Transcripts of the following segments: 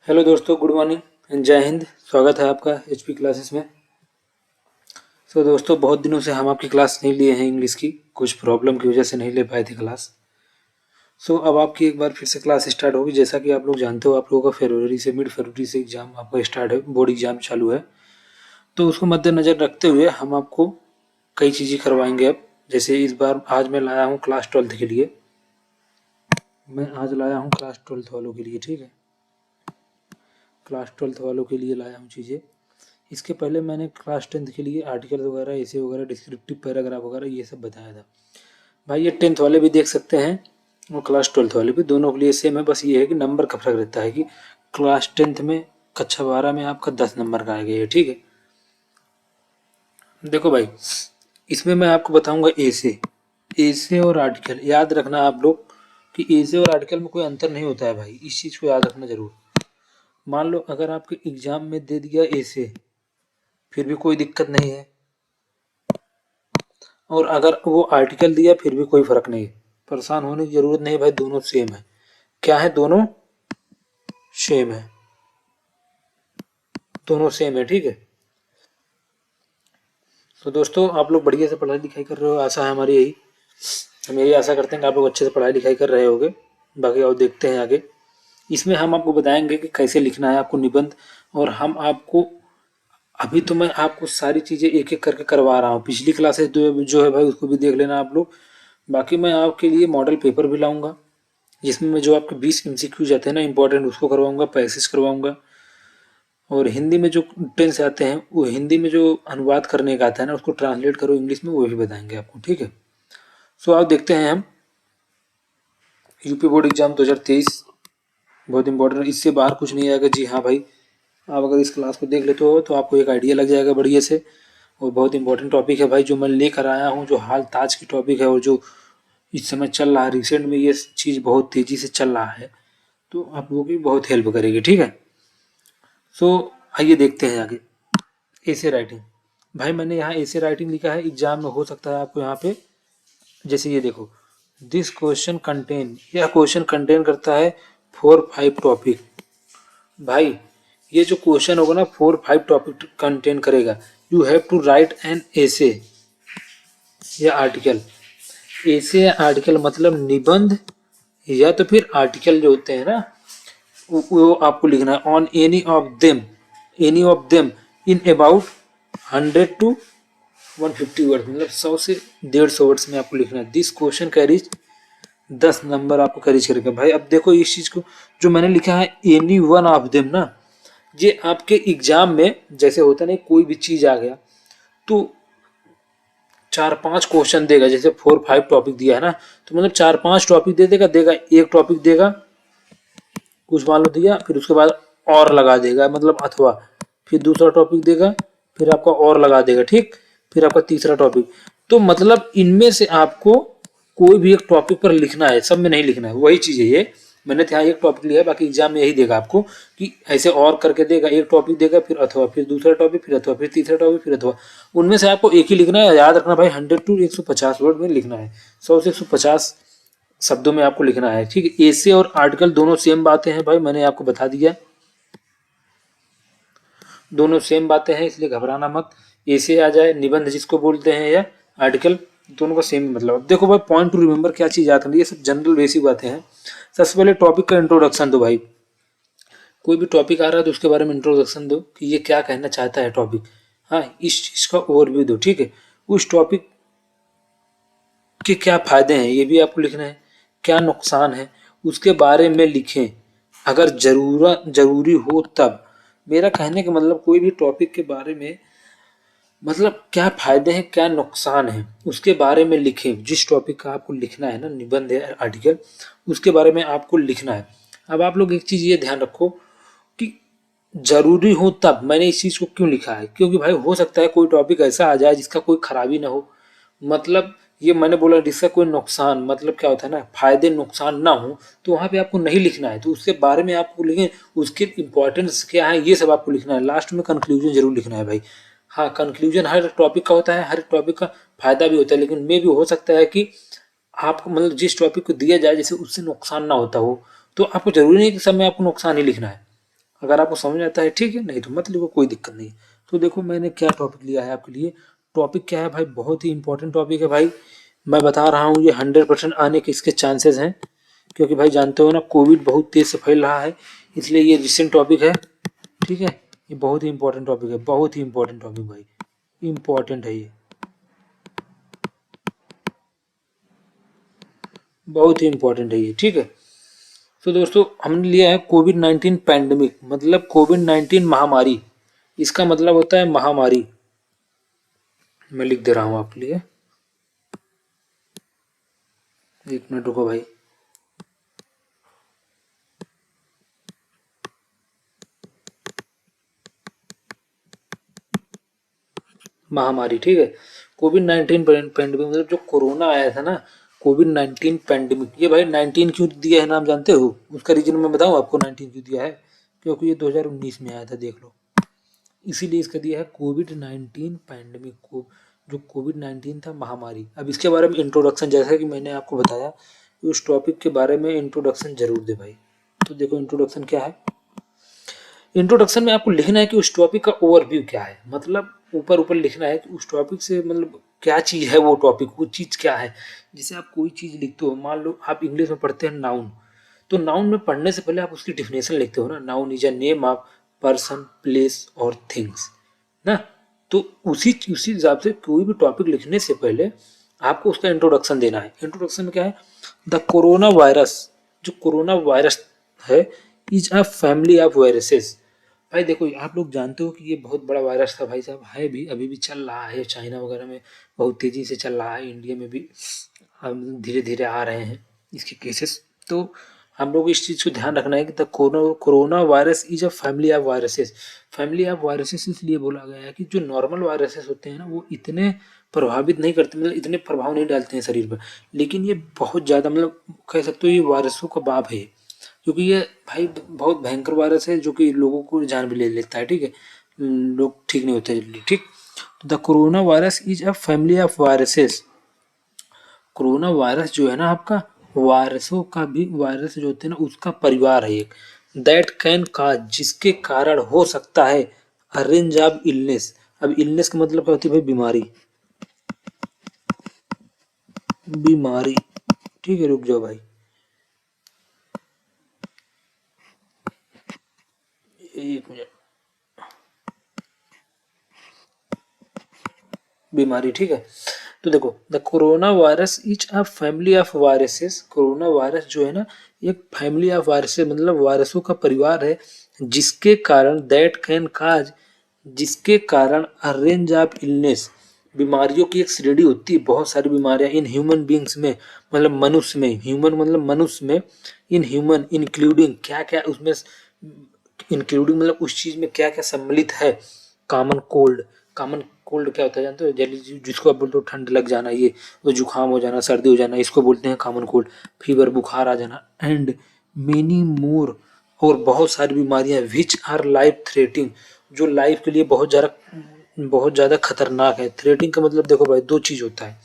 Hello दोस्तों, good morning and जय हिंद। स्वागत है आपका एचपी क्लासेस में। दोस्तों, बहुत दिनों से हम आपकी क्लास नहीं लिए हैं इंग्लिश की, कुछ प्रॉब्लम की वजह से नहीं ले पाए थे क्लास। अब आपकी एक बार फिर से क्लास स्टार्ट होगी। जैसा कि आप लोग जानते हो, आप लोगों का फरवरी से मिड फरवरी से एग्ज़ाम आपका स्टार्ट है, बोर्ड एग्ज़ाम चालू है। तो उसको मद्देनज़र रखते हुए हम आपको कई चीज़ें करवाएंगे। अब जैसे इस बार आज मैं लाया हूँ क्लास 12th के लिए, मैं आज लाया हूँ क्लास 12th वालों के लिए, ठीक है। क्लास 12th वालों के लिए लाया हूँ चीज़ें। इसके पहले मैंने क्लास 10th के लिए आर्टिकल वगैरह, ऐसे वगैरह, डिस्क्रिप्टिव पैराग्राफ वगैरह ये सब बताया था भाई। ये 10th वाले भी देख सकते हैं और क्लास 12th वाले भी, दोनों के लिए सेम है। बस ये है कि नंबर का फर्क रहता है कि क्लास 10th में कक्षा 12 में आपका 10 नंबर का आएगा ये, ठीक है। देखो भाई, इसमें मैं आपको बताऊंगा ए से और आर्टिकल। याद रखना आप लोग कि ए से और आर्टिकल में कोई अंतर नहीं होता है भाई, इस चीज़ को याद रखना जरूर। मान लो अगर आपके एग्जाम में दे दिया ए से, फिर भी कोई दिक्कत नहीं है, और अगर वो आर्टिकल दिया फिर भी कोई फर्क नहीं है। परेशान होने की जरूरत नहीं भाई, दोनों सेम है। क्या है? दोनों सेम है, दोनों सेम है, ठीक है। तो दोस्तों, आप लोग बढ़िया से पढ़ाई लिखाई कर रहे हो, आशा है हमारी यही। हम यही आशा करते हैं कि आप लोग अच्छे से पढ़ाई लिखाई कर रहे होगे। बाकी और देखते हैं आगे। इसमें हम आपको बताएंगे कि कैसे लिखना है आपको निबंध, और हम आपको अभी तो मैं आपको सारी चीज़ें एक एक करके करवा रहा हूँ। पिछली क्लासेस जो है भाई उसको भी देख लेना आप लोग। बाकी मैं आपके लिए मॉडल पेपर भी लाऊंगा, जिसमें मैं जो आपके 20 एमसीक्यू जाते हैं ना इंपॉर्टेंट, उसको करवाऊंगा, पैसेज करवाऊंगा। और हिंदी में जो टेंस आते हैं, वो हिंदी में जो अनुवाद करने का आता है ना, उसको ट्रांसलेट करो इंग्लिश में, वो भी बताएंगे आपको, ठीक है। आप देखते हैं हम यूपी बोर्ड एग्जाम 2023, बहुत इंपॉर्टेंट। इससे बाहर कुछ नहीं आएगा जी। हाँ भाई, आप अगर इस क्लास को देख लेते हो तो आपको एक आइडिया लग जाएगा बढ़िया से। और बहुत इंपॉर्टेंट टॉपिक है भाई, जो मैं लेकर आया हूँ, जो हाल ताज की टॉपिक है और जो इस समय चल रहा है रिसेंट में, ये चीज़ बहुत तेज़ी से चल रहा है, तो आप लोगों की बहुत हेल्प करेगी, ठीक है। आइए देखते हैं आगे। ऐसे राइटिंग, भाई मैंने यहाँ ऐसे राइटिंग लिखा है, एग्जाम में हो सकता है आपको यहाँ पे, जैसे ये देखो, दिस क्वेश्चन कंटेन, यह क्वेश्चन कंटेन करता है 4-5 टॉपिक। भाई ये जो क्वेश्चन होगा ना 4-5 टॉपिक कंटेन करेगा। You have to write an essay या आर्टिकल। एसे या आर्टिकल मतलब निबंध, या तो फिर आर्टिकल जो होते हैं ना, वो आपको लिखना है। On any of them in about 100 to 150 word, मतलब 100 से 150 वर्ड्स में आपको लिखना है। दिस क्वेश्चन कैरीज 10 नंबर आपको कैरीज करेगा। भाई अब देखो इस चीज को, जो मैंने लिखा है एनी वन ऑफ देम ना, ये आपके एग्जाम में जैसे होता नहीं, कोई भी चीज आ गया तो 4-5 क्वेश्चन देगा। जैसे 4-5 टॉपिक दिया है ना, तो मतलब 4-5 टॉपिक देगा। एक टॉपिक देगा, कुछ मान लो दिया, फिर उसके बाद और लगा देगा, मतलब अथवा, फिर दूसरा टॉपिक देगा, फिर आपका और लगा देगा, ठीक। फिर आपका तीसरा टॉपिक। तो मतलब इनमें से आपको कोई भी एक टॉपिक पर लिखना है, सब में नहीं लिखना है। वही चीज है ये, मैंने यहाँ एक टॉपिक लिया है, बाकी एग्जाम में यही देगा आपको कि ऐसे और करके देगा। एक टॉपिक देगा, फिर अथवा, फिर दूसरा टॉपिक, फिर अथवा, फिर तीसरा टॉपिक, फिर अथवा। उनमें से आपको एक ही लिखना है। याद रखना भाई, 100 to 150 वर्ड में लिखना है, 100 से 150 शब्दों में आपको लिखना है, ठीक है। एसे और आर्टिकल दोनों सेम बातें हैं भाई, मैंने आपको बता दिया, दोनों सेम बातें हैं, इसलिए घबराना मत। एसे आ जाए, निबंध जिसको बोलते हैं, या आर्टिकल, दोनों का सेम मतलब। अब देखो भाई, पॉइंट टू रिमेंबर क्या चीज याद करनी, ये सब जनरल बेसिक बातें हैं। सबसे पहले टॉपिक का इंट्रोडक्शन दो भाई। कोई भी टॉपिक आ रहा है तो उसके बारे में इंट्रोडक्शन दो कि ये क्या कहना चाहता है टॉपिक। हाँ, इस चीज का ओवरव्यू दो, ठीक है। उस टॉपिक के क्या फायदे हैं ये भी आपको लिखना है, क्या नुकसान है उसके बारे में लिखें, अगर जरूरी हो तब। मेरा कहने का मतलब, कोई भी टॉपिक के बारे में मतलब क्या फायदे हैं क्या नुकसान है उसके बारे में लिखें। जिस टॉपिक का आपको लिखना है ना, निबंध है आर्टिकल, उसके बारे में आपको लिखना है। अब आप लोग एक चीज ये ध्यान रखो कि जरूरी हो तब। मैंने इस चीज को क्यों लिखा है, क्योंकि भाई हो सकता है कोई टॉपिक ऐसा आ जाए जिसका कोई खराबी ना हो। मतलब ये मैंने बोला जिसका कोई नुकसान, मतलब क्या होता है ना, फायदे नुकसान ना हो, तो वहां पे आपको नहीं लिखना है। तो उसके बारे में आपको लिखें, उसके इंपॉर्टेंस क्या है, ये सब आपको लिखना है। लास्ट में कंक्लूजन जरूर लिखना है भाई। हाँ, कंक्लूजन हर टॉपिक का होता है, हर टॉपिक का फायदा भी होता है, लेकिन मे भी हो सकता है कि आपको मतलब जिस टॉपिक को दिया जाए जैसे उससे नुकसान ना होता हो, तो आपको जरूरी नहीं कि सब में आपको नुकसान ही लिखना है। अगर आपको समझ आता है ठीक है, नहीं तो मत लिखो, कोई दिक्कत नहीं। तो देखो मैंने क्या टॉपिक लिया है आपके लिए। टॉपिक क्या है भाई, बहुत ही इंपॉर्टेंट टॉपिक है भाई। मैं बता रहा हूँ ये 100% आने के इसके चांसेस हैं, क्योंकि भाई जानते हो ना कोविड बहुत तेज से फैल रहा है, इसलिए ये रिसेंट टॉपिक है। ठीक है, ये बहुत ही इंपॉर्टेंट टॉपिक है, बहुत ही इंपॉर्टेंट टॉपिक भाई, इंपॉर्टेंट है ये, बहुत ही इंपॉर्टेंट है ये। ठीक है, तो दोस्तों हमने लिया है कोविड-19 पैंडेमिक, मतलब कोविड-19 महामारी। इसका मतलब होता है महामारी। मैं लिख दे रहा हूँ आपके लिए, एक मिनट रुको भाई। महामारी, ठीक है। कोविड-19 पैंडेमिक मतलब जो कोरोना आया था ना, कोविड-19 पैंडेमिक। ये भाई 19 क्यों दिया है नाम जानते हो? उसका रीजन मैं बताऊं आपको 19 क्यों दिया है? क्योंकि ये 2019 में आया था, देख लो, इसीलिए इसका दिया है कोविड-19 पैंडेमिक को। जो कोविड-19 था महामारी। अब इसके बारे में इंट्रोडक्शन, जैसा कि मैंने आपको बताया, उस टॉपिक के बारे में इंट्रोडक्शन जरूर दे भाई। तो देखो इंट्रोडक्शन क्या है। इंट्रोडक्शन में आपको लिखना है कि उस टॉपिक का ओवरव्यू क्या है, मतलब ऊपर ऊपर लिखना है कि उस टॉपिक से मतलब क्या चीज़ है, वो टॉपिक, वो चीज़ क्या है। जैसे आप कोई चीज़ लिखते हो, मान लो आप इंग्लिश में पढ़ते हैं नाउन, तो नाउन में पढ़ने से पहले आप उसकी डिफिनेशन लिखते हो ना, noun is a name of person, place और थिंग्स ना। तो उसी हिसाब से कोई भी टॉपिक लिखने से पहले आपको उसका इंट्रोडक्शन देना है। इंट्रोडक्शन में क्या है, द कोरोना वायरस, जो कोरोना वायरस है, is a family of viruses. भाई देखो आप लोग जानते हो कि ये बहुत बड़ा वायरस था भाई साहब, है भी, अभी भी चल रहा है, चाइना वगैरह में बहुत तेजी से चल रहा है, इंडिया में भी हम धीरे धीरे आ रहे हैं इसके केसेस। तो हम लोग इस चीज़ को ध्यान रखना है कि the corona virus is a family of viruses. Family of viruses इसलिए बोला गया है कि जो नॉर्मल वायरसेस होते हैं ना, वो इतने प्रभावित नहीं करते, मतलब इतने प्रभाव नहीं डालते हैं शरीर पर, लेकिन ये बहुत ज़्यादा, मतलब कह सकते हो ये वायरसों का बाप है, क्योंकि ये भाई बहुत भयंकर वायरस है जो कि लोगों को जान भी ले लेता है। ठीक है, लोग ठीक नहीं होते जल्दी। ठीक, तो the corona virus is a family of viruses. Corona virus जो है ना आपका, वायरसों का भी, वायरस जो होते हैं ना उसका परिवार है एक। दैट कैन काज, जिसके कारण हो सकता है, अ रेंज ऑफ इलनेस। अब इलनेस का मतलब क्या होती है भाई, बीमारी, बीमारी। ठीक है, रुक जाओ भाई, एक मिनट, बीमारी। ठीक है, तो देखो the corona virus is a family of viruses. Corona virus जो है ना, एक फैमिली ऑफ वायरसेस, मतलब वायरसों का परिवार है, जिसके कारण, दैट कैन काज, जिसके कारण, अ रेंज ऑफ इलनेस, बीमारियों की एक श्रेणी होती है, बहुत सारी बीमारियां इन ह्यूमन बींग्स में, मतलब मनुष्य में, ह्यूमन मतलब मनुष्य में, इन ह्यूमन इंक्लूडिंग, क्या क्या उसमें इंक्लूडिंग मतलब उस चीज में क्या क्या सम्मिलित है। कॉमन कोल्ड, कॉमन कोल्ड क्या होता है जानते हो, जल्दी जिसको आप बोलते हो ठंड लग जाना, ये वो जुकाम हो जाना, सर्दी हो जाना, इसको बोलते हैं कॉमन कोल्ड। फीवर, बुखार आ जाना, एंड मेनी मोर, और बहुत सारी बीमारियां, विच आर लाइफ थ्रेटिंग, जो लाइफ के लिए बहुत ज़्यादा खतरनाक है। थ्रेटिंग का मतलब देखो भाई दो चीज़ होता है,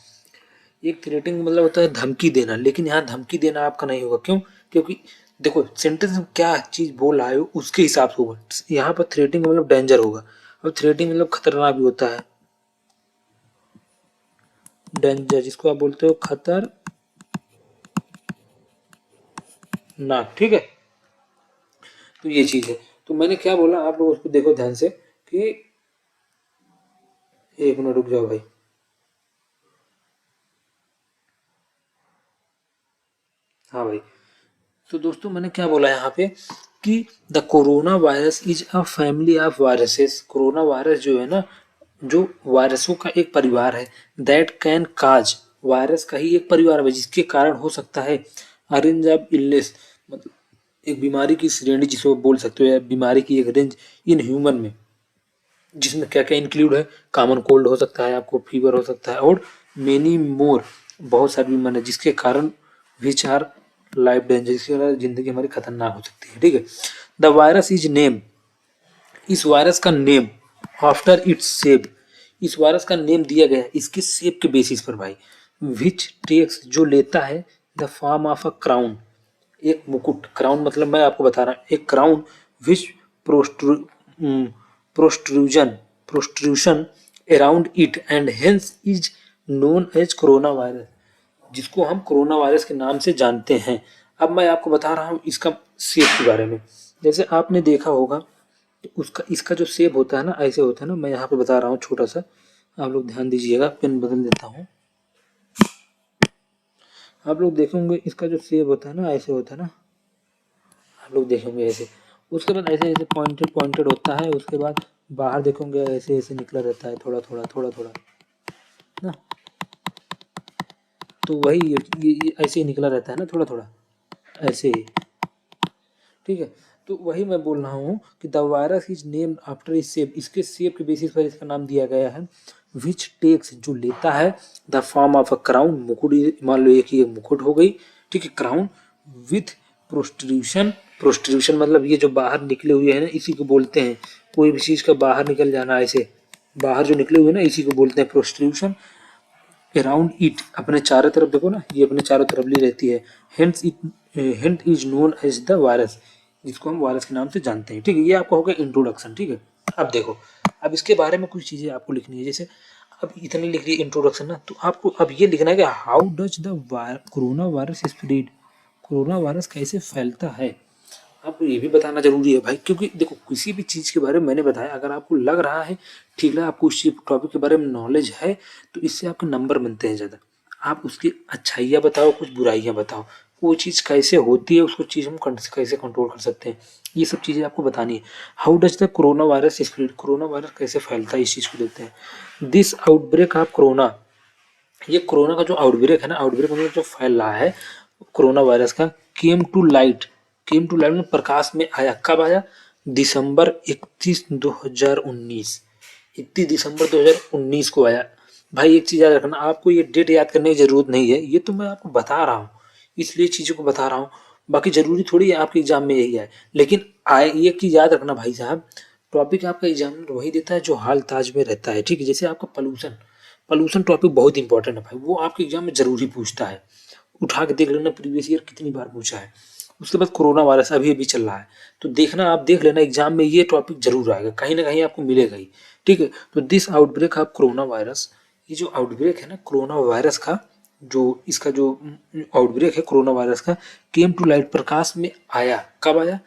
एक थ्रेटिंग मतलब होता है धमकी देना, लेकिन यहाँ धमकी देना आपका नहीं होगा, क्यों? क्योंकि देखो सेंटेंस में क्या चीज़ बोल रहा है उसके हिसाब से होगा। यहाँ पर थ्रेटिंग मतलब डेंजर होगा, और थ्रेटिंग मतलब खतरनाक भी होता है, डेंजर जिसको आप बोलते हो खतरनाक। ठीक है, तो ये चीज़ है। तो मैंने क्या बोला, आप लोग उसको देखो ध्यान से कि, एक मिनट रुक जाओ भाई। हाँ भाई, तो दोस्तों मैंने क्या बोला यहाँ पे कि the corona virus is a family of viruses. Corona virus जो है ना, जो वायरसों का एक परिवार है, दैट कैन काज, वायरस का ही एक परिवार है जिसके कारण हो सकता है, अ रेंज ऑफ इलनेस, मतलब एक बीमारी की श्रेणी जिसको बोल सकते हो, या बीमारी की एक रेंज इन ह्यूमन में, जिसमें क्या क्या इंक्लूड है, कॉमन कोल्ड हो सकता है आपको, फीवर हो सकता है, और मेनी मोर, बहुत सारी बीमारी जिसके कारण, विच आर लाइफ डेंजर, जिसके कारण जिंदगी हमारी खतरनाक हो सकती है। ठीक है, द वायरस इज नेम, इस वायरस का नेम, आफ्टर इट्स शेप, इस वायरस का नेम दिया गया है इसके शेप के बेसिस पर भाई, विच टेक्स, जो लेता है, the form of a crown, एक मुकुट, क्राउन मतलब मैं आपको बता रहा हूँ, एक crown, which protrusion around it and hence is known as corona virus, जिसको हम कोरोना वायरस के नाम से जानते हैं। अब मैं आपको बता रहा हूँ इसका शेप के बारे में। जैसे आपने देखा होगा तो उसका इसका जो शेप होता है ना, ऐसे होता है ना। मैं यहाँ पे बता रहा हूँ छोटा सा, आप लोग ध्यान दीजिएगा। पेन बदल देता हूँ। आप लोग देखेंगे इसका जो शेप होता है ना, ऐसे होता है ना। आप लोग देखेंगे ऐसे, उसके बाद ऐसे ऐसे पॉइंटेड पॉइंटेड होता है। उसके बाद बाहर देखोगे ऐसे ऐसे निकला रहता है, थोड़ा थोड़ा थोड़ा थोड़ा ना। तो वही ये ऐसे ही निकला रहता है ना, थोड़ा थोड़ा ऐसे ही, ठीक है। तो वही मैं बोल रहा हूँ कि the virus is named after इस शेप, इसके शेप के बेसिस पर इसका नाम दिया गया है। विच टेक्स, जो लेता है, the form of a crown, मुकुट, मान लो एक मुकुट हो गई, ठीक है, क्राउन, विथ प्रोस्टिट्यूशन। प्रोस्टिट्यूशन मतलब ये जो बाहर निकले हुए हैं ना, इसी को बोलते हैं। कोई भी चीज का बाहर निकल जाना, ऐसे बाहर जो निकले हुए ना, इसी को बोलते हैं प्रोस्टिट्यूशन। अराउंड इट, अपने चारों तरफ देखो ना, ये अपने चारों तरफ ली रहती है। Hence it, hence is known as the virus, जिसको हम वायरस के नाम से जानते हैं, ठीक है। ये आपका होगा इंट्रोडक्शन, ठीक है। अब देखो, अब इसके बारे में कुछ चीजें आपको लिखनी है। जैसे अब इतनी लिख रही है इंट्रोडक्शन ना, तो आपको अब ये लिखना है कि how does the corona virus spread, corona virus कैसे फैलता है। आपको ये भी बताना जरूरी है भाई, क्योंकि देखो किसी भी चीज़ के बारे में मैंने बताया, अगर आपको लग रहा है ठीक है, आपको उस टॉपिक के बारे में नॉलेज है, तो इससे आपके नंबर बनते हैं ज़्यादा। आप उसकी अच्छाइयाँ बताओ, कुछ बुराइयाँ बताओ, वो चीज़ कैसे होती है, उसको चीज़ हम कैसे कंट्रोल कर सकते हैं, ये सब चीज़ें आपको बतानी है। How does the corona virus spread, corona virus कैसे फैलता है, इस चीज़ को देखते हैं। दिस आउटब्रेक ऑफ कोरोना, ये कोरोना का जो आउटब्रेक है ना, आउटब्रेक मतलब जो फैल रहा है कोरोना वायरस का, came to light, came to light में प्रकाश में आया, कब आया, दिसंबर 31 2019, 31 दिसंबर 2019 को आया। भाई एक चीज याद रखना, आपको ये डेट याद करने की जरूरत नहीं है, ये तो मैं आपको बता रहा हूँ, इसलिए चीजों को बता रहा हूँ। बाकी जरूरी थोड़ी है आपके एग्जाम में यही है, लेकिन आए ये चीज याद रखना भाई साहब, टॉपिक आपका एग्जाम में वही देता है जो हाल ताज में रहता है, ठीक है। जैसे आपका पोल्यूशन, पोल्यूशन टॉपिक बहुत इंपॉर्टेंट है भाई, वो आपके एग्जाम में जरूरी पूछता है। उठा के देख लेना प्रीवियस ईयर कितनी बार पूछा है। उसके बाद कोरोना वायरस अभी अभी चल रहा है, तो देखना, आप देख लेना एग्जाम में ये टॉपिक जरूर आएगा, कहीं ना कहीं आपको मिलेगा ही, ठीक है। तो this outbreak of corona virus, ये जो आउटब्रेक है ना कोरोना वायरस का, जो इसका जो आउटब्रेक है कोरोना वायरस का, केम टू लाइट, प्रकाश में आया, कब आया,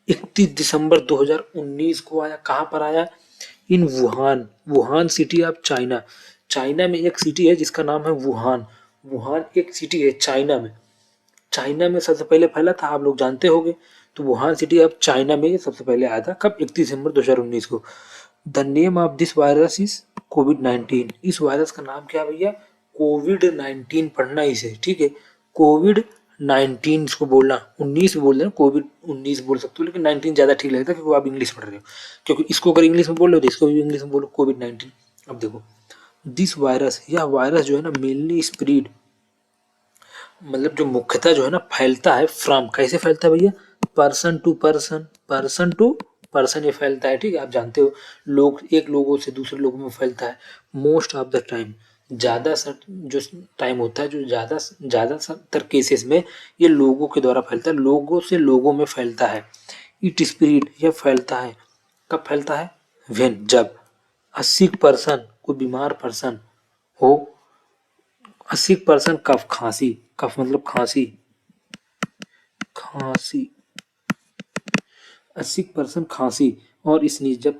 31 दिसंबर 2019 को आया। कहाँ पर आया, इन Wuhan, Wuhan city of China, China में एक सिटी है जिसका नाम है वुहान, वुहान एक सिटी है चाइना में, चाइना में सबसे पहले फैला था, आप लोग जानते होंगे। तो वुहान सिटी अब चाइना में सबसे पहले आया था, कब, 31 दिसंबर 2019 को। The name of this virus is कोविड-19, इस वायरस का नाम क्या है भैया, कोविड-19 पढ़ना इसे, ठीक है। कोविड-19 इसको बोलना, 19 बोल देना, कोविड-19 बोल सकते हो, लेकिन 19 ज्यादा ठीक लगता है क्योंकि आप इंग्लिश पढ़ रहे हो, क्योंकि इसको अगर इंग्लिश में बोल रहे हो तो इसको भी इंग्लिश में बोलो, कोविड-19। अब देखो, दिस वायरस, यह वायरस जो है ना, मेनली स्प्रीड, मतलब जो मुख्यतः जो है ना फैलता है, फ्रॉम, कैसे फैलता है भैया, person to person, person to person ये फैलता है, ठीक है। आप जानते हो, लोग एक लोगों से दूसरे लोगों में फैलता है। मोस्ट ऑफ द टाइम, ज़्यादा जो टाइम होता है, जो ज़्यादातर केसेस में ये लोगों के द्वारा फैलता है, लोगों से लोगों में फैलता है। इट स्प्रीड, यह फैलता है, कब फैलता है, व्हेन, जब, अ सिक पर्सन, कोई बीमार पर्सन हो, अ सिक पर्सन कफ, खांसी, कफ मतलब खांसी, खांसी, अ सिक पर्सन खांसी, और स्नीज, जब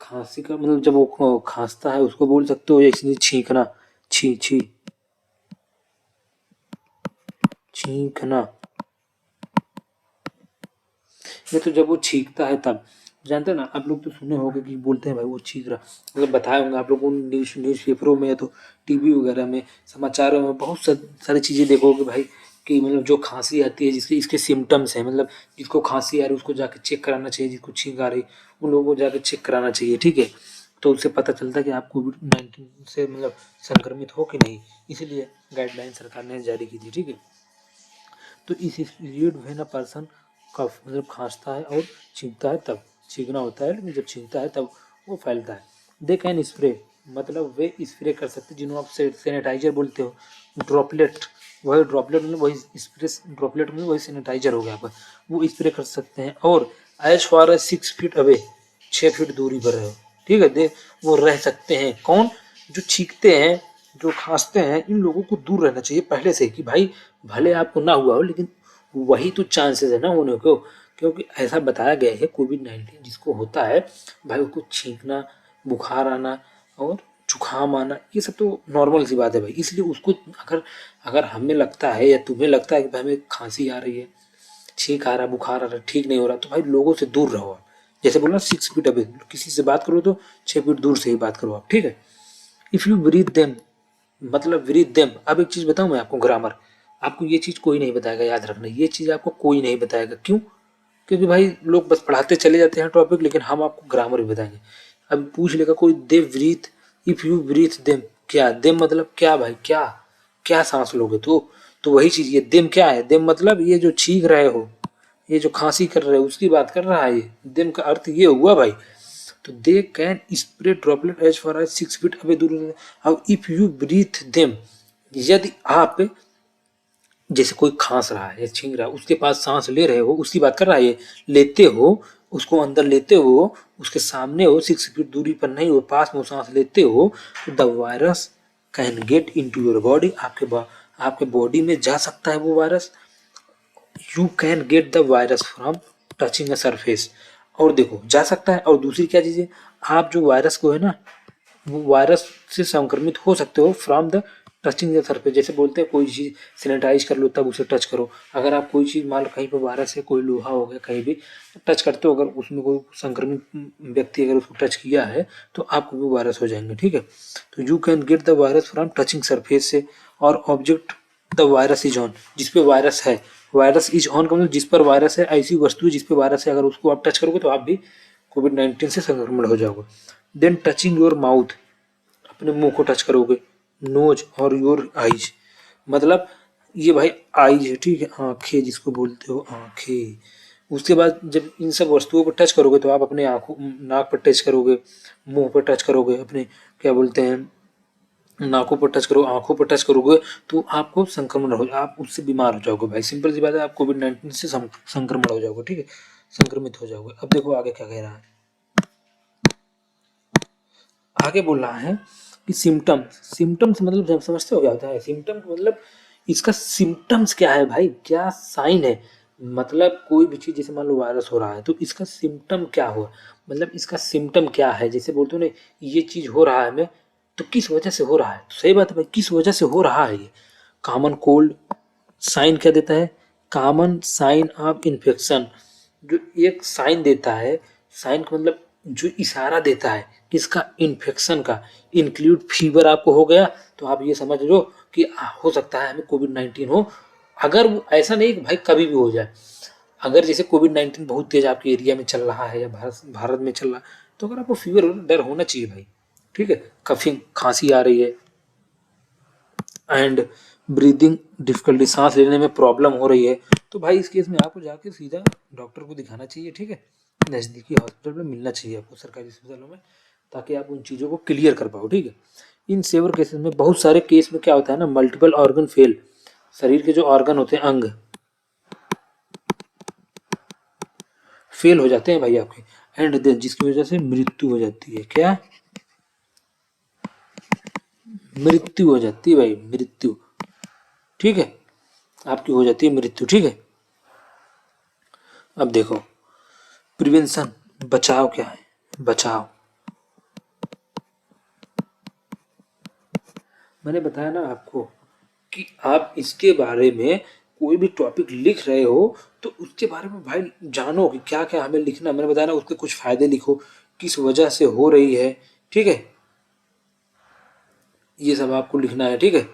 खांसी का मतलब जब वो खांसता है उसको बोल सकते हो, या स्नीज छींकना, छी छी छींकना, ये तो जब वो छींकता है तब, जानते हैं ना आप लोग, तो सुने होंगे कि बोलते हैं भाई वो छींक रहा, मतलब बताए होंगे आप लोगों को, न्यूज़ पेपरों में या तो टीवी वगैरह में, समाचारों में बहुत सारी चीज़ें देखोगे भाई, कि मतलब जो खांसी आती है, जिसके इसके सिम्टम्स हैं, मतलब जिसको खांसी आ रही है उसको जाके चेक कराना चाहिए, जिसको छींक आ रही उन लोगों को जाके चेक कराना चाहिए, ठीक है। तो उससे पता चलता है कि आप कोविड-19 से मतलब संक्रमित हो कि नहीं, इसीलिए गाइडलाइन सरकार ने जारी की थी, ठीक है। तो इस पीरियड में ना पर्सन कफ मतलब खांसता है और छींकता है, तब छींकना होता है, लेकिन जब छींकता है तब वो फैलता है। दे कैन स्प्रे, मतलब वे स्प्रे कर सकते हैं, जिन्हों आप सैनिटाइजर बोलते हो, ड्रॉपलेट, वही ड्रॉपलेट मतलब वही स्प्रे, ड्रॉपलेट मतलब वही सैनिटाइजर हो गया आपका, वो स्प्रे कर सकते हैं। और as far as 6 feet away, 6 feet दूरी पर रहो, ठीक है। दे वो रह सकते हैं। कौन? जो छींकते हैं, जो खांसते हैं, इन लोगों को दूर रहना चाहिए पहले से, कि भाई भले आपको ना हुआ हो लेकिन वही तो चांसेस है ना होने को। क्योंकि ऐसा बताया गया है कोविड-19 जिसको होता है भाई, उसको छींकना, बुखार आना और जुकाम आना, ये सब तो नॉर्मल सी बात है भाई। इसलिए उसको अगर अगर हमें लगता है या तुम्हें लगता है कि भाई हमें खांसी आ रही है, छींक आ रहा, बुखार आ रहा, ठीक नहीं हो रहा, तो भाई लोगों से दूर रहो आप। जैसे बोलना 6 फीट अवे, किसी से बात करो तो 6 फीट दूर से ही बात करो आप, ठीक है। इफ यू ब्रीथ देम, मतलब ब्रीथ देम। अब एक चीज बताऊं मैं आपको, ग्रामर, आपको ये चीज कोई नहीं बताएगा, याद रखना, ये चीज आपको कोई नहीं बताएगा। क्यों? क्योंकि भाई लोग बस पढ़ाते चले जाते हैं टॉपिक, लेकिन हम आपको ग्रामर भी बताएंगे। अब पूछ लेगा कोई, they breathe, if you breathe them, क्या देम मतलब क्या भाई, क्या क्या सांस लोगे? तो वही चीज, ये देम क्या है? देम मतलब ये जो छींक रहे हो, ये जो खांसी कर रहे हो, उसकी बात कर रहा है ये। देम का अर्थ ये हुआ भाई। तो they can spread droplet as far as 6 feet away दूर। अब इफ यू ब्रीथ देम, यदि आप, जैसे कोई खांस रहा है या छींक रहा है, उसके पास सांस ले रहे हो, उसकी बात कर रहा है ये, लेते हो, उसको अंदर लेते हो, उसके सामने हो, 6 फीट दूरी पर नहीं हो, पास में सांस लेते हो, तो the virus can get into your body, आपके बॉडी में जा सकता है वो virus. You can get the virus from touching a surface. और देखो, जा सकता है, और दूसरी क्या चीज़ है, आप जो वायरस को है ना, वो वायरस से संक्रमित हो सकते हो from the touching the surface. जैसे बोलते हैं कोई चीज़ सैनिटाइज कर लो तब उसे टच करो। अगर आप कोई चीज़ मान लो कहीं पर वायरस है, कोई लोहा हो गया कहीं भी, टच करते हो, अगर उसमें कोई संक्रमित व्यक्ति अगर उसको टच किया है तो आपको भी वायरस हो जाएंगे, ठीक है। तो you can get the virus from touching surface से। और object the virus is on, जिसपे वायरस है, वायरस इज ऑन का मतलब जिस पर वायरस है, ऐसी वस्तु जिस पे वायरस है, अगर उसको आप टच करोगे तो आप भी कोविड-19 से संक्रमण हो जाओगे। देन टचिंग योर माउथ, अपने मुंह को टच करोगे। नोज और योर आईज, मतलब ये भाई आईज है, ठीक है, आंखें जिसको बोलते हो, आंखें। उसके बाद जब इन सब वस्तुओं पर टच करोगे तो आप अपने आंखों, नाक पर टच करोगे, मुंह पर टच करोगे, अपने क्या बोलते हैं, नाकों पर टच करो, आंखों पर टच करोगे, तो आपको संक्रमण हो, आप उससे बीमार हो जाओगे भाई। सिंपल सी बात है, आप कोविड-19 से संक्रमण हो जाओगे, ठीक है, संक्रमित हो जाओगे। अब देखो आगे क्या कह रहा है, आगे बोल रहा है कि सिम्टम्स, सिम्टम्स मतलब जब समझते हो क्या होता है सिम्टम, मतलब इसका सिम्टम्स क्या है भाई, क्या साइन है। मतलब कोई भी चीज, जैसे मान लो वायरस हो रहा है तो इसका सिम्टम क्या हुआ, मतलब इसका सिम्टम क्या है। जैसे बोलते हो ना, ये चीज हो रहा है हमें, तो किस वजह से हो रहा है, तो सही बात है भाई, किस वजह से हो रहा है ये। कॉमन कोल्ड, साइन क्या देता है, कॉमन साइन ऑफ इन्फेक्शन, जो एक साइन देता है, साइन का मतलब जो इशारा देता है किसका, इन्फेक्शन का। इंक्लूड फीवर आपको हो गया तो आप ये समझ लो कि हो सकता है हमें कोविड-19 हो। अगर वो ऐसा नहीं कि भाई कभी भी हो जाए, अगर जैसे कोविड-19 बहुत तेज आपके एरिया में चल रहा है या भारत में चल रहा है, तो अगर आपको फीवर हो, डर होना चाहिए भाई, ठीक है। कफिंग, खांसी आ रही है, एंड ब्रीदिंग डिफिकल्टी, सांस लेने में प्रॉब्लम हो रही है, तो भाई इस केस में आपको जाके सीधा डॉक्टर को दिखाना चाहिए, ठीक है। नज़दीकी हॉस्पिटल में मिलना चाहिए आपको, सरकारी अस्पतालों में, ताकि आप उन चीज़ों को क्लियर कर पाओ, ठीक है। इन सेवर केसेस में, बहुत सारे केस में क्या होता है ना, मल्टीपल ऑर्गन फेल, शरीर के जो ऑर्गन होते हैं, अंग फेल हो जाते हैं भाई आपके, एंड देन जिसकी वजह से मृत्यु हो जाती है। क्या? मृत्यु हो जाती है भाई, मृत्यु, ठीक है, आपकी हो जाती है मृत्यु, ठीक है। अब देखो प्रिवेंशन, बचाव क्या है, बचाव, मैंने बताया ना आपको कि आप इसके बारे में कोई भी टॉपिक लिख रहे हो तो उसके बारे में भाई जानो कि क्या क्या हमें लिखना। मैंने बताया ना, उसके कुछ फायदे लिखो, किस वजह से हो रही है, ठीक है, ये सब आपको लिखना है, ठीक है।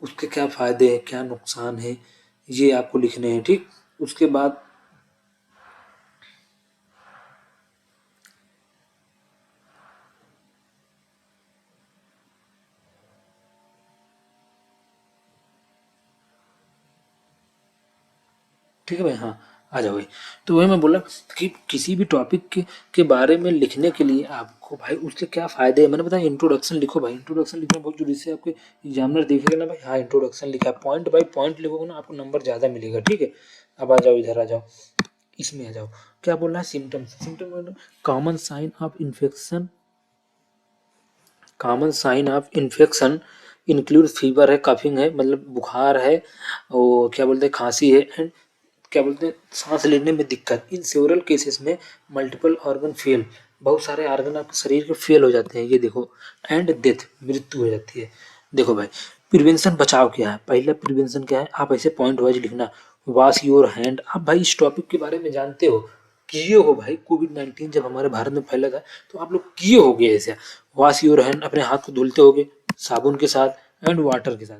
उसके क्या फायदे हैं, क्या नुकसान है, ये आपको लिखने हैं, ठीक। उसके बाद ठीक है भाई, हाँ, आ जाओगे। तो वही मैं बोला कि किसी भी टॉपिक के बारे में लिखने के लिए आपको भाई उसके क्या फ़ायदे हैं, मैंने बताया इंट्रोडक्शन लिखो भाई, इंट्रोडक्शन लिखना बहुत जरूरी से आपके एग्जामिनर देखेगा ना भाई, हाँ इंट्रोडक्शन लिखा है, पॉइंट बाई पॉइंट लिखोगे ना आपको नंबर ज़्यादा मिलेगा, ठीक है। अब आ जाओ इधर आ जाओ, इसमें आ जाओ, क्या बोल रहा है symptoms, symptom common sign of infection, common sign of infection include fever है, कफिंग है मतलब बुखार है, और क्या बोलते हैं खांसी है, एंड क्या बोलते हैं सांस लेने में दिक्कत। इन सेवरल केसेस में मल्टीपल ऑर्गन फेल, बहुत सारे ऑर्गन आपके शरीर के फेल हो जाते हैं, ये देखो, एंड डेथ मृत्यु हो जाती है। देखो भाई प्रिवेंशन बचाव क्या है, पहला प्रिवेंशन क्या है, आप ऐसे पॉइंट वाइज लिखना, वॉश योर हैंड। आप भाई इस टॉपिक के बारे में जानते हो, किए हो भाई, कोविड-19 जब हमारे भारत में फैला था तो आप लोग किए होगे ऐसे, वॉश योर हैंड, अपने हाथ को धुलते होगे साबुन के साथ एंड वाटर के साथ,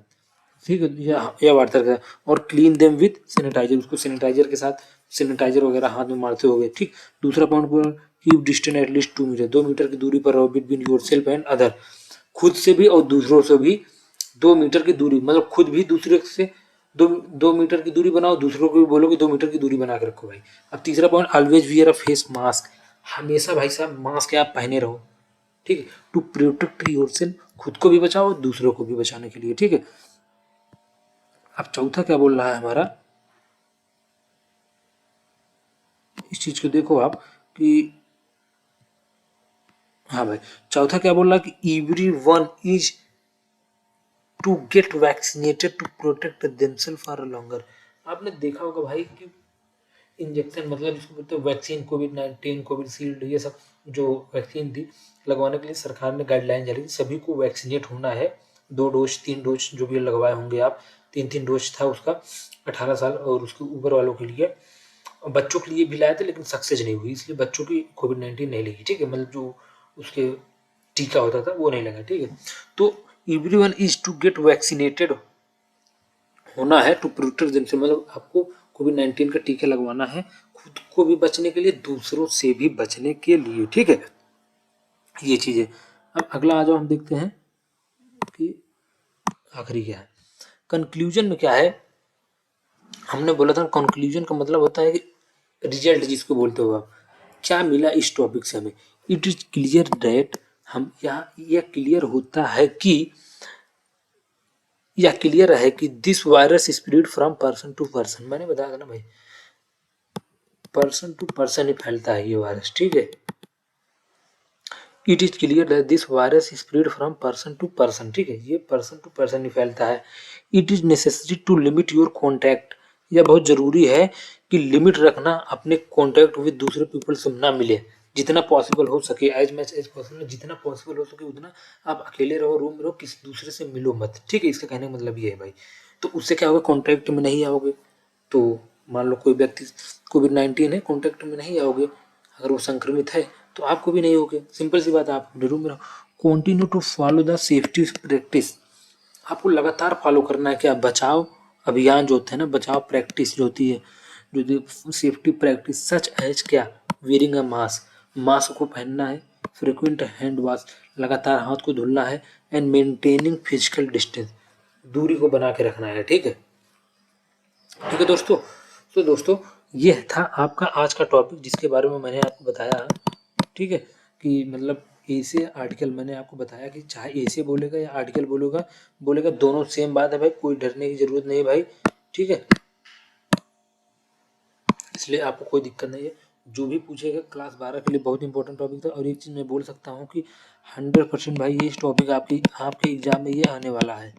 ठीक है, या वाटर के साथ, और क्लीन देम विथ सैनिटाइजर, उसको सैनिटाइजर के साथ सैनिटाइजर वगैरह हाथ में मारते होगे, ठीक। दूसरा पॉइंट पर keep distance at least 2 metre, 2 metre की दूरी पर रहो between yourself and other, खुद से भी और दूसरों से भी 2 मीटर की दूरी, मतलब खुद भी दूसरे से 2 मीटर की दूरी बनाओ, दूसरों को भी बोलो कि 2 मीटर की दूरी बना के रखो भाई। अब तीसरा पॉइंट ऑलवेज वियर अ फेस मास्क, हमेशा भाई साहब मास्क आप पहने रहो, ठीक है, टू प्रोटेक्ट योर सेल्फ, खुद को भी बचाओ दूसरों को भी बचाने के लिए, ठीक है। अब चौथा क्या बोल रहा है हमारा, इस चीज को देखो आप कि हाँ भाई, चौथा क्या बोल रहा है कि everyone is to get vaccinated to protect themselves for longer. आपने देखा होगा भाई कि इंजेक्शन मतलब इसको बोलते हैं वैक्सीन, कोविड-19 कोविशील्ड ये सब जो वैक्सीन थी लगवाने के लिए सरकार ने गाइडलाइन जारी की, सभी को वैक्सीनेट होना है, 2 डोज 3 डोज जो भी लगवाए होंगे आप, 3 3 डोज था उसका 18 साल और उसके ऊपर वालों के लिए, बच्चों के लिए भी लाए थे लेकिन सक्सेस नहीं हुई, इसलिए बच्चों की कोविड-19 नहीं लगी, ठीक है, मतलब जो उसके टीका होता था वो नहीं लगा, ठीक है। तो everyone is to get vaccinated होना है टू प्रोटेक्ट देमसेल्फ, मतलब आपको कोविड-19 का टीका लगवाना है खुद को भी बचने के लिए दूसरों से भी बचने के लिए, ठीक है, ये चीज है। अब अगला आ जाओ हम देखते हैं कि आखिरी क्या है, कंक्लूजन में क्या है, हमने बोला था कंक्लूजन का मतलब होता है कि रिजल्ट जिसको बोलते हो आप, क्या मिला इस टॉपिक से हमें, इट इज क्लियर डेट, हम यहाँ यह क्लियर होता है कि यह क्लियर है कि this virus spread from person to person, मैंने बताया था ना भाई पर्सन टू पर्सन ही फैलता है ये वायरस, ठीक है। It is clear that this virus spread from person to person, ठीक है, ये पर्सन टू पर्सन ही फैलता है। It is necessary to limit your contact, यह बहुत जरूरी है कि लिमिट रखना अपने कॉन्टैक्ट विद दूसरे पीपल से ना मिले, जितना पॉसिबल हो सके एज मच एज पॉसिबल, जितना पॉसिबल हो सके उतना आप अकेले रहो, रूम में रहो, किसी दूसरे से मिलो मत, ठीक है, इसका कहने का मतलब ये है भाई। तो उससे क्या होगा, कॉन्टैक्ट में नहीं आओगे, तो मान लो कोई व्यक्ति कोविड-19 है, कॉन्टैक्ट में नहीं आओगे, अगर वो संक्रमित है तो आपको भी नहीं होगे, सिंपल सी बात है, आप रूम में रहो। Continue to follow the safety practice, आपको लगातार फॉलो करना है क्या, बचाव अभियान जो होते हैं ना, बचाव प्रैक्टिस जो होती है, जो सेफ्टी प्रैक्टिस सच एज क्या, वेयरिंग अ मास्क, मास्क को पहनना है, फ्रिक्वेंट हैंड वॉश, लगातार हाथ को धुलना है, एंड मेंटेनिंग फिजिकल डिस्टेंस, दूरी को बना के रखना है, ठीक है, ठीक है दोस्तों। तो दोस्तों ये था आपका आज का टॉपिक जिसके बारे में मैंने आपको बताया, ठीक है, कि मतलब ऐसे आर्टिकल मैंने आपको बताया कि चाहे ऐसे बोलेगा या आर्टिकल बोलेगा बोलेगा दोनों सेम बात है भाई, कोई डरने की जरूरत नहीं है भाई, ठीक है, इसलिए आपको कोई दिक्कत नहीं है, जो भी पूछेगा क्लास 12 के लिए बहुत इंपॉर्टेंट टॉपिक था। और एक चीज़ मैं बोल सकता हूँ कि 100% भाई ये टॉपिक आपके एग्जाम में ये आने वाला है,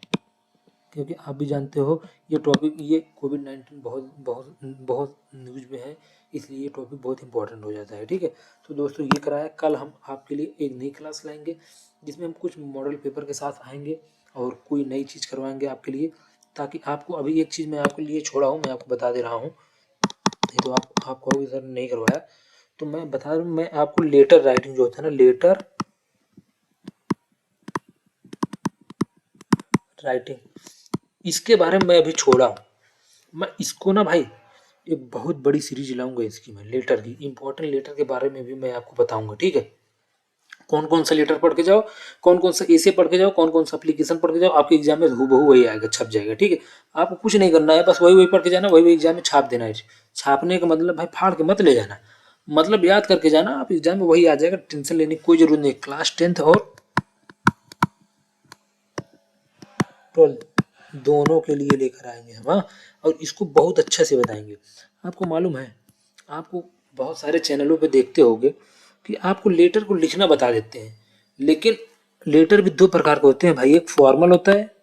क्योंकि आप भी जानते हो ये टॉपिक, ये कोविड-19 बहुत बहुत बहुत न्यूज़ में है, इसलिए ये टॉपिक बहुत इंपॉर्टेंट हो जाता है, ठीक है। तो दोस्तों ये कराया, कल हम आपके लिए एक नई क्लास लाएंगे जिसमें हम कुछ मॉडल पेपर के साथ आएंगे और कोई नई चीज़ करवाएंगे आपके लिए, ताकि आपको अभी एक चीज़ मैं आपके लिए छोड़ा हूँ, मैं आपको बता दे रहा हूँ, नहीं तो आप कहोगे सर नहीं करवाया, तो मैं बता रहा हूँ, मैं आपको लेटर राइटिंग जो होता है ना, लेटर राइटिंग, इसके बारे में मैं अभी छोड़ा हूँ, मैं इसको ना भाई एक बहुत बड़ी सीरीज लाऊंगा इसकी, मैं लेटर की इंपॉर्टेंट लेटर के बारे में भी मैं आपको बताऊंगा, ठीक है। कौन कौन सा लेटर पढ़ के जाओ, कौन कौन सा ऐसे पढ़ के जाओ, कौन कौन सा एप्लीकेशन पढ़ के जाओ, आपके एग्जाम में हूबहू वही आएगा, छप जाएगा। ठीक है, आपको कुछ नहीं करना है, बस वही वही पढ़ के जाना, वही वही एग्जाम में छाप देना है। छापने का मतलब भाई फाड़ के मत ले जाना, मतलब याद करके जाना, आप एग्जाम में वही आ जाएगा, टेंशन लेने की कोई जरूरत नहीं। क्लास 10th और 12th दोनों के लिए लेकर आएंगे हम, हाँ, और इसको बहुत अच्छे से बताएंगे। आपको मालूम है, आपको बहुत सारे चैनलों पे देखते होगे कि आपको लेटर को लिखना बता देते हैं, लेकिन लेटर भी दो प्रकार के होते हैं भाई, एक फॉर्मल होता है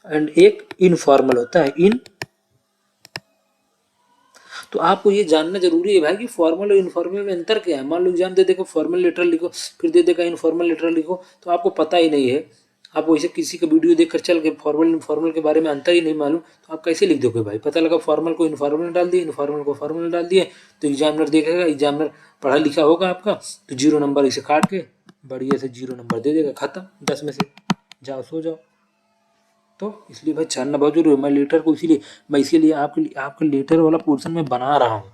एंड एक इनफॉर्मल होता है। इन तो आपको ये जानना जरूरी है भाई कि फॉर्मल और इनफॉर्मल में अंतर क्या है। मान लो एग्जाम दे देखो, फॉर्मल लेटर लिखो, फिर दे देगा इनफॉर्मल लेटर लिखो, तो आपको पता ही नहीं है, आप वैसे किसी का वीडियो देखकर चल के फॉर्मल इनफॉर्मल के बारे में अंतर ही नहीं मालूम, तो आप कैसे लिख दोगे भाई। पता लगा फॉर्मल को इनफॉर्मल में डाल दिए, इनफॉर्मल को फॉर्मल में डाल दिए, तो एग्जामिनर देखेगा, एग्जामिनर पढ़ा लिखा होगा आपका, तो 0 नंबर इसे काट के बढ़िया से 0 नंबर दे देगा, खत्म, 10 में से जाओ सो जाओ। तो इसलिए भाई जानना बहुत जरूरी है। मैं इसीलिए आपके लेटर वाला पोर्शन में बना रहा हूँ,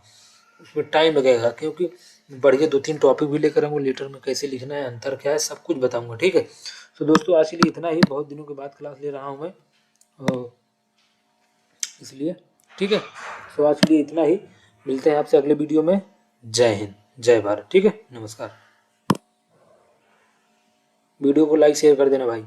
उसमें टाइम लगेगा, क्योंकि बढ़िया 2-3 टॉपिक भी लेकर आऊँगा, लेटर में कैसे लिखना है, अंतर क्या है, सब कुछ बताऊंगा। ठीक है, तो दोस्तों आज के लिए इतना ही, बहुत दिनों के बाद क्लास ले रहा हूँ मैं, और इसलिए ठीक है, तो आज के लिए इतना ही, मिलते हैं आपसे अगले वीडियो में। जय हिंद, जय भारत। ठीक है, नमस्कार। वीडियो को लाइक शेयर कर देना भाई।